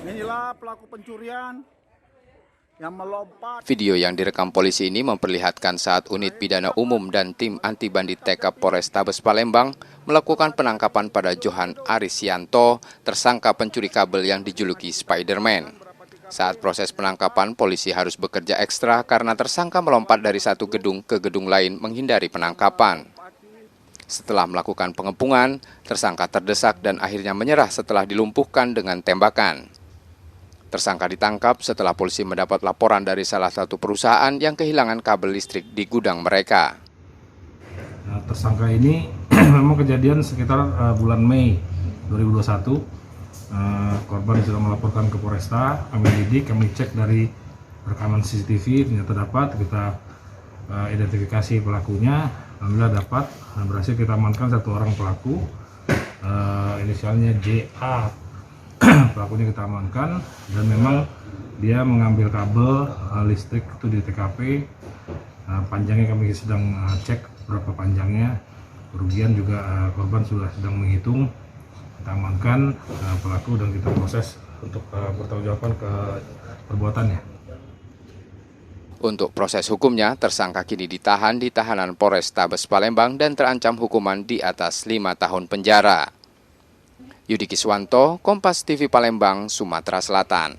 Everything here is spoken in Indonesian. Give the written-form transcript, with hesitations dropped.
Inilah pelaku pencurian yang melompat. Video yang direkam polisi ini memperlihatkan saat unit pidana umum dan tim anti bandit TK Polrestabes Palembang melakukan penangkapan pada Johan Arisyanto, tersangka pencuri kabel yang dijuluki Spiderman. Saat proses penangkapan, polisi harus bekerja ekstra karena tersangka melompat dari satu gedung ke gedung lain menghindari penangkapan. Setelah melakukan pengepungan, tersangka terdesak dan akhirnya menyerah setelah dilumpuhkan dengan tembakan. Tersangka ditangkap setelah polisi mendapat laporan dari salah satu perusahaan yang kehilangan kabel listrik di gudang mereka. Nah, tersangka ini memang kejadian sekitar bulan Mei 2021. Korban sudah melaporkan ke Polresta, kami lidik, kami cek dari rekaman CCTV, ternyata dapat, kita identifikasi pelakunya, alhamdulillah dapat, berhasil kita amankan satu orang pelaku, inisialnya JA. Pelakunya kita amankan dan memang dia mengambil kabel listrik itu di TKP. Panjangnya kami sedang cek berapa panjangnya, kerugian juga korban sudah sedang menghitung. Kita amankan pelaku dan kita proses untuk pertanggungjawaban ke perbuatannya. Untuk proses hukumnya, tersangka kini ditahan di tahanan Polrestabes Palembang dan terancam hukuman di atas 5 tahun penjara. Yudi Kiswanto, Kompas TV Palembang, Sumatera Selatan.